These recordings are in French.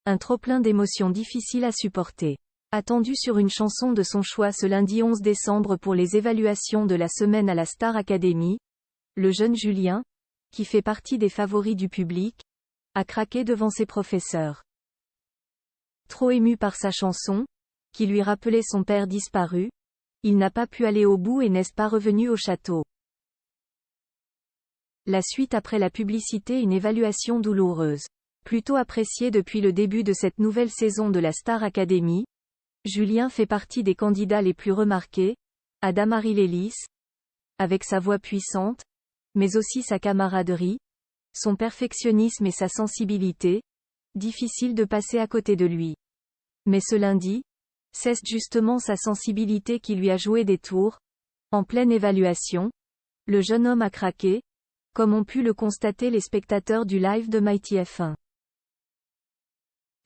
un trop-plein d'émotions difficiles à supporter. Attendu sur une chanson de son choix ce lundi 11 décembre pour les évaluations de la semaine à la Star Academy, le jeune Julien, qui fait partie des favoris du public, a craqué devant ses professeurs. Trop ému par sa chanson, qui lui rappelait son père disparu, il n'a pas pu aller au bout et n'est pas revenu au château. La suite après la publicité, une évaluation douloureuse. Plutôt appréciée depuis le début de cette nouvelle saison de la Star Academy, Julien fait partie des candidats les plus remarqués, à Damaris, avec sa voix puissante, mais aussi sa camaraderie, son perfectionnisme et sa sensibilité, difficile de passer à côté de lui. Mais ce lundi, c'est justement sa sensibilité qui lui a joué des tours. En pleine évaluation, le jeune homme a craqué, comme ont pu le constater les spectateurs du live de Mighty F1.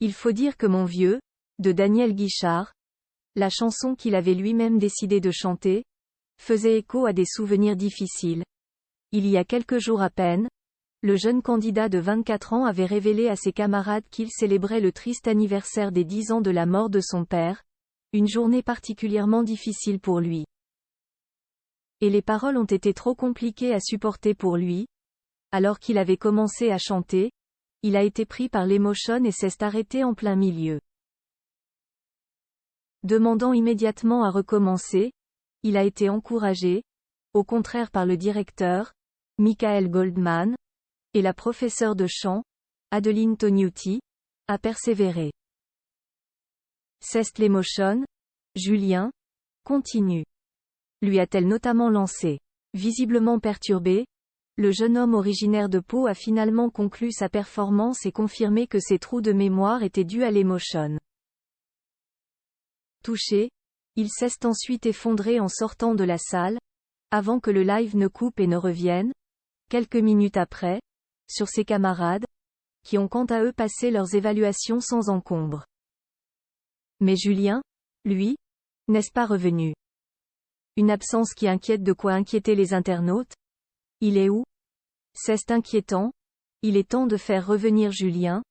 Il faut dire que Mon vieux, de Daniel Guichard, la chanson qu'il avait lui-même décidé de chanter, faisait écho à des souvenirs difficiles. Il y a quelques jours à peine, le jeune candidat de 24 ans avait révélé à ses camarades qu'il célébrait le triste anniversaire des 10 ans de la mort de son père, une journée particulièrement difficile pour lui. Et les paroles ont été trop compliquées à supporter pour lui. Alors qu'il avait commencé à chanter, il a été pris par l'émotion et s'est arrêté en plein milieu. Demandant immédiatement à recommencer, il a été encouragé, au contraire par le directeur, Michael Goldman, et la professeure de chant, Adeline Tognuti, à persévérer. C'est l'émotion, Julien, continue. Lui a-t-elle notamment lancé. Visiblement perturbé, le jeune homme originaire de Pau a finalement conclu sa performance et confirmé que ses trous de mémoire étaient dus à l'émotion. Touché, il s'est ensuite effondré en sortant de la salle, avant que le live ne coupe et ne revienne, quelques minutes après, sur ses camarades, qui ont quant à eux passé leurs évaluations sans encombre. Mais Julien, lui, n'est pas revenu. Une absence qui inquiète. De quoi inquiéter les internautes? Il est où? C'est inquiétant. Il est temps de faire revenir Julien.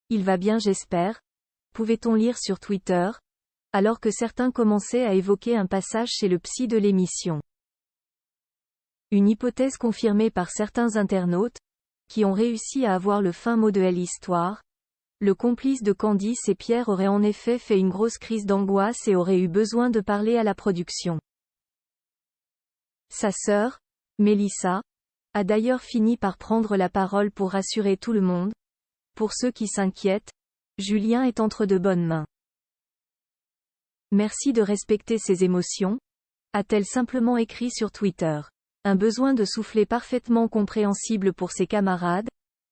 Il va bien, j'espère. Pouvait-on lire sur Twitter, alors que certains commençaient à évoquer un passage chez le psy de l'émission. Une hypothèse confirmée par certains internautes, qui ont réussi à avoir le fin mot de l'histoire. Le complice de Candice et Pierre aurait en effet fait une grosse crise d'angoisse et aurait eu besoin de parler à la production. Sa sœur, Mélissa, a d'ailleurs fini par prendre la parole pour rassurer tout le monde. Pour ceux qui s'inquiètent, Julien est entre de bonnes mains. Merci de respecter ses émotions, a-t-elle simplement écrit sur Twitter. Un besoin de souffler parfaitement compréhensible pour ses camarades,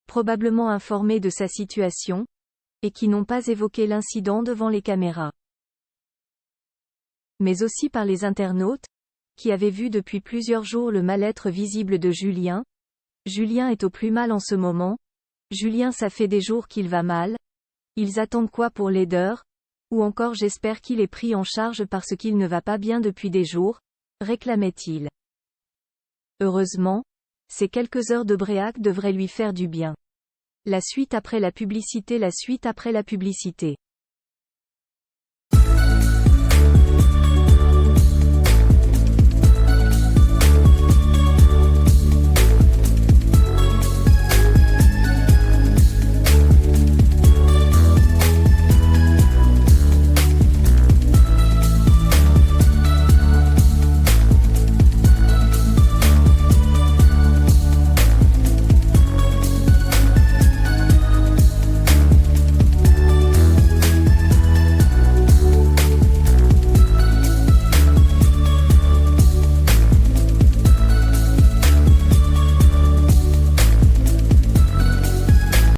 probablement informés de sa situation, et qui n'ont pas évoqué l'incident devant les caméras. Mais aussi par les internautes, qui avaient vu depuis plusieurs jours le mal-être visible de Julien. Julien est au plus mal en ce moment. Julien, ça fait des jours qu'il va mal. Ils attendent quoi pour l'aideur? Ou encore j'espère qu'il est pris en charge parce qu'il ne va pas bien depuis des jours, réclamait-il. Heureusement, ces quelques heures de bréak devraient lui faire du bien. La suite après la publicité.